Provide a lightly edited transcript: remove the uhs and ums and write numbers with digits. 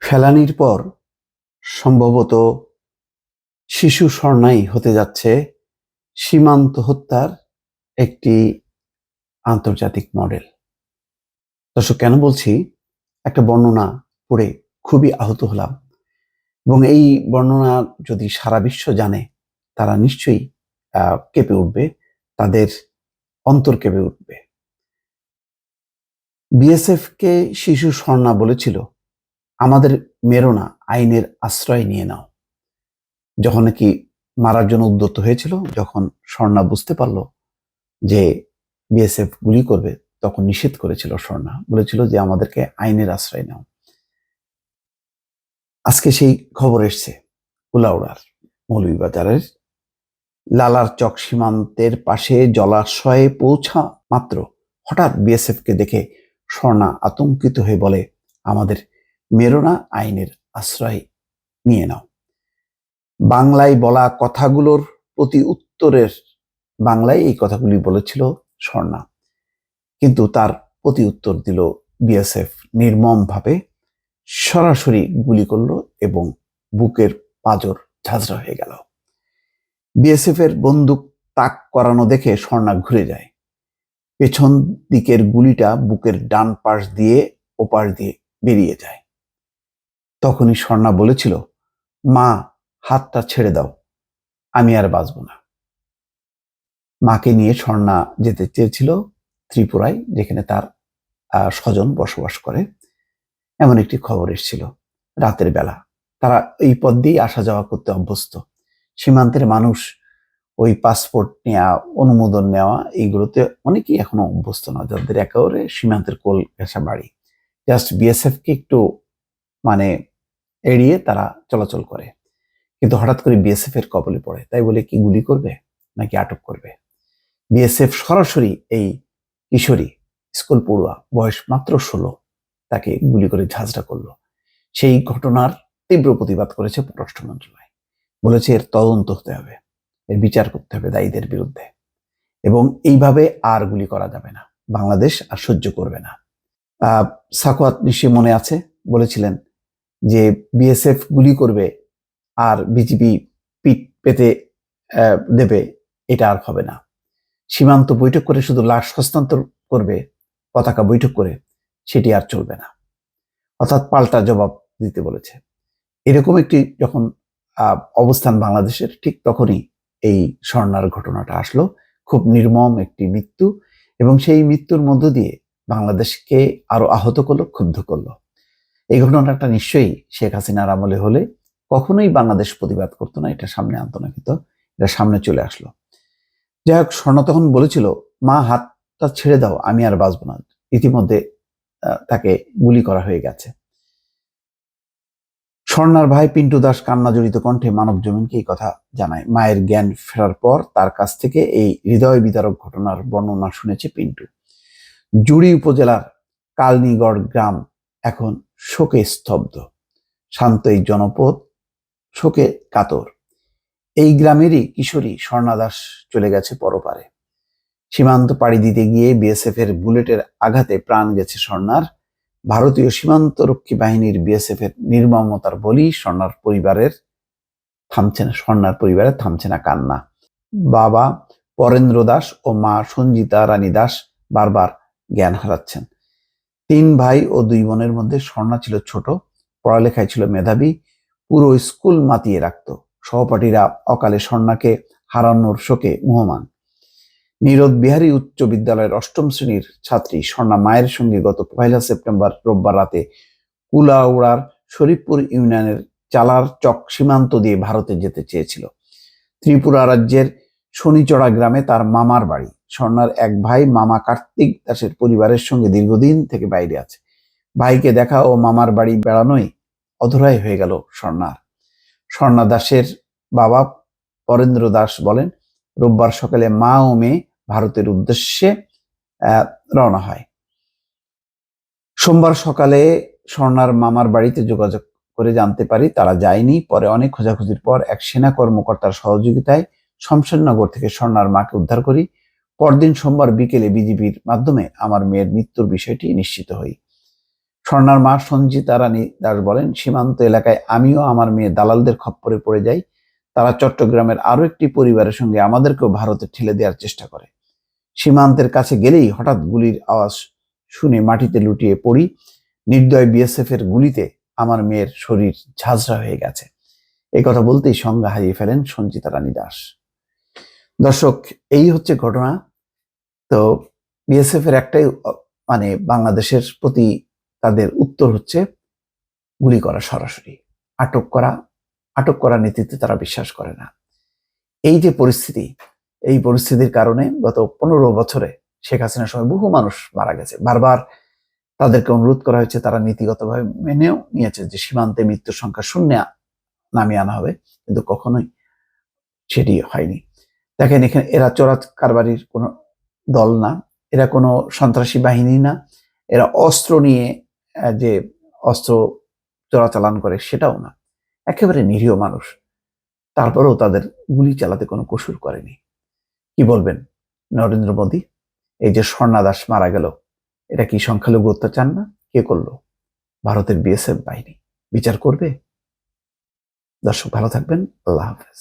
ফেলানির পর সম্ভবত শিশু স্বর্ণাই হতে যাচ্ছে সীমান্ত হত্যার একটি আন্তর্জাতিক মডেল। দর্শক, কেন বলছি? একটা বর্ণনা পড়ে খুবই আহত হলাম, এবং এই বর্ণনা যদি সারা বিশ্ব জানে তারা নিশ্চয়ই কেঁপে উঠবে, তাদের অন্তর কেঁপে উঠবে। বিএসএফ কে শিশু স্বর্ণা বলেছিল, আমাদের মেরো না, আইনের আশ্রয় নিয়ে নাও। যখন নাকি মারার জন্য উদ্যত হয়েছিল, যখন স্বর্ণা বুঝতে পারলো যে বিএসএফ গুলি করবে, তখন নিষেধ করেছিল। স্বর্ণা বলেছিল যে আমাদেরকে আইনের আশ্রয় নাও। আজকে সেই খবর এসছে কুলাউড়ার মৌলভীবাজারের লালার চক সীমান্তের পাশে জলাশয়ে পৌঁছা মাত্র হঠাৎ বিএসএফ কে দেখে স্বর্ণা আতঙ্কিত হয়ে বলে, আমাদের মেরো না, আইনের আশ্রয় নিয়ে নাও। বাংলায় বলা কথাগুলোর প্রতি উত্তরের বাংলায় এই কথাগুলি বলেছিল স্বর্ণা, কিন্তু তার প্রতি উত্তর দিল বিএসএফ নির্মম ভাবে, সরাসরি গুলি করলো এবং বুকের পাঁজর ঝাঁঝরা হয়ে গেল। বিএসএফ এর বন্দুক তাক করানো দেখে স্বর্ণা ঘুরে যায়। পেছন দিকের গুলিটা বুকের ডান পাশ দিয়ে ওপাশ দিয়ে বেরিয়ে যায়। তখনই স্বর্ণা বলেছিল, মা, হাতটা ছেড়ে দাও, আমি আর বাঁচব না। মাকে নিয়ে স্বর্ণা যেতে চেয়েছিল ত্রিপুরায়, যেখানে তার স্বজন বসবাস করে। এমন একটি খবর এসেছিল রাতের বেলা। তারা এই পথ দিয়ে আসা যাওয়া করতে অভ্যস্ত। সীমান্তের মানুষ ওই পাসপোর্ট নেওয়া, অনুমোদন নেওয়া, এইগুলোতে অনেকেই এখনো অভ্যস্ত না, যাদের একেবারে সীমান্তের কোল ঘেঁষা বাড়ি। জাস্ট বিএসএফ কে একটু এড়িয়ে তারা চলাচল করে। কিন্তু হঠাৎ করে বিএসএফ এর কবলে পড়ে, তাই বলে কি গুলি করবে নাকি আটক করবে? বিএসএফ সরাসরি এই কিশোরী, স্কুল পড়ুয়া, বয়স মাত্র 16, তাকে গুলি করে ঝাঁঝরা করলো। সেই ঘটনার তীব্র প্রতিবাদ করেছে পররাষ্ট্র মন্ত্রণালয়। বলেছে এর তদন্ত হতে হবে, এর বিচার করতে হবে দায়ীদের বিরুদ্ধে, এবং এইভাবে আর গুলি করা যাবে না, বাংলাদেশ আর সহ্য করবে না। সাকওয়াত নিশ্চয়ই মনে আছে, বলেছিলেন যে বিএসএফ গুলি করবে আর বিজিবি পিঠ পেতে দেবে, এটা আর হবে না। সীমান্ত বৈঠক করে শুধু লাশ হস্তান্তর করবে, পতাকা বৈঠক করে, সেটি আর চলবে না। অর্থাৎ পাল্টা জবাব দিতে বলেছে। এরকম একটি যখন অবস্থান বাংলাদেশের, ঠিক তখনই এই স্বর্ণার ঘটনাটা আসলো। খুব নির্মম একটি মৃত্যু, এবং সেই মৃত্যুর মধ্য দিয়ে বাংলাদেশকে আরো আহত করলো, ক্ষুব্ধ করলো। এই ঘটনাটা নিশ্চয়ই শেখ হাসিনার আমলে হলে কখনোই বাংলাদেশ প্রতিবাদ করতো না, এটা সামনে আনতো না, কিন্তু এটা সামনে চলে আসলো। যাই হোক, স্বর্ণা তখন বলেছিল, মা, হাতটা ছেড়ে দাও, আমি আর বাঁচব না। ইতিমধ্যে তাকে গুলি করা হয়ে গেছে। স্বর্ণার ভাই পিন্টু দাস কান্না জড়িত কণ্ঠে মানব জমিনকে এই কথা জানায়। মায়ের জ্ঞান ফেরার পর তার কাছ থেকে এই হৃদয় বিদারক ঘটনার বর্ণনা শুনেছে পিন্টু। জুড়ি উপজেলার কালনিগড় গ্রাম এখন শোকে স্তব্ধ। শান্ত এই জনপদ শোকে কাতর। এই গ্রামেরই কিশোরী স্বর্ণা দাস চলে গেছে পরপারে। সীমান্ত পাড়ি দিতে গিয়ে বিএসএফ এর বুলেটের আঘাতে প্রাণ গেছে স্বর্ণার। ভারতীয় সীমান্তরক্ষী বাহিনীর বিএসএফ এর নির্মমতার বলি স্বর্ণার পরিবারের থামছে না কান্না। বাবা পরেন্দ্র দাস ও মা সঞ্জিতা রানী দাস বারবার জ্ঞান হারাচ্ছেন। 3 ভাই ও 2 বোনের মধ্যে স্বর্ণা ছিল ছোট, পড়ালেখায় ছিল মেধাবী, পুরো স্কুল মাতিয়ে রাখত। সহপাঠীরা অকালে স্বর্ণাকে হারানোর শোকে মুহ্যমান। নীরদ বিহারী উচ্চ বিদ্যালয়ের 8ম শ্রেণীর ছাত্রী স্বর্ণা মায়ের সঙ্গে গত 1 সেপ্টেম্বর রোববার রাতে কুলাউড়ার শরীফপুর ইউনিয়নের চালার চক সীমান্ত দিয়ে ভারতে যেতে চেয়েছিল। ত্রিপুরা রাজ্যের শনিচড়া গ্রামে তার মামার বাড়ি। স্বর্ণার এক ভাই মামা কার্তিক দাসের পরিবারের সঙ্গে দীর্ঘদিন থেকে বাইরে আছে। ভাইকে দেখা ও মামার বাড়ি বেড়ানোই অধরাই হয়ে গেল স্বর্ণার। স্বর্ণা দাসের বাবা পরেন্দ্র দাস বলেন, রোববার সকালে মা ও মেয়ে ভারতের উদ্দেশ্যে রওনা হয়। সোমবার সকালে স্বর্ণার মামার বাড়িতে যোগাযোগ করে জানতে পারি তারা যায়নি। পরে অনেক খোঁজাখুঁজির পর এক সেনা কর্মকর্তার সহযোগিতায় শমশেরনগর থেকে স্বর্ণার মাকে উদ্ধার করি। পরদিন সোমবার বিকেলে বিজিবির মাধ্যমে আমার মেয়ের মৃত্যুর বিষয়টি নিশ্চিত হই। স্বর্ণার মা সঞ্জিতা রানী দাস বলেন, সীমান্ত এলাকায় আমিও আমার মেয়ে দালালদের খপ্পরে পড়ে যাই। তারা চট্টগ্রামের আরো একটি পরিবারের সঙ্গে আমাদেরকেও ভারতে ঠেলে দেওয়ার চেষ্টা করে। সীমান্তের কাছে গেলেই হঠাৎ গুলির আওয়াজ শুনে মাটিতে লুটিয়ে পড়ি। নির্দয় বিএসএফ এর গুলিতে আমার মেয়ের শরীর ঝাঁঝরা হয়ে গেছে। এই কথা বলতেই সংজ্ঞা হারিয়ে ফেলেন সঞ্জিতা রানী দাস। দর্শক, এই হচ্ছে ঘটনা। তো বিএসএফ এর একটাই মানে বাংলাদেশের প্রতি তাদের উত্তর হচ্ছে গুলি করা, সরাসরি আটক করা নীতিতে তারা বিশ্বাস করে না। এই যে পরিস্থিতি, এই পরিস্থিতির কারণে গত 15 বছরে শেখ হাসিনার সময় বহু মানুষ মারা গেছে। বারবার তাদেরকে অনুরোধ করা হয়েছে, তারা নীতিগতভাবে মেনেও নিয়েছে যে সীমান্তে মৃত্যুর সংখ্যা শূন্য নামিয়ে আনা হবে, কিন্তু কখনোই সেটি হয়নি। দেখেন, এখানে এরা চোরাত কারবারির কোনো দল না, এরা কোনো সন্ত্রাসী বাহিনী না, এরা অস্ত্র নিয়ে যে অস্ত্র চোরাচালান করে সেটাও না, একেবারে নিরীহ মানুষ। তারপরেও তাদের গুলি চালাতে কোনো কসুর করেনি। কি বলবেন নরেন্দ্র মোদী? এই যে স্বর্ণা দাস মারা গেল, এটা কি সংখ্যালঘু অত্যাচার না? কে করলো? ভারতের বিএসএফ বাহিনী। বিচার করবে? দর্শক, ভালো থাকবেন। আল্লাহ হাফেজ।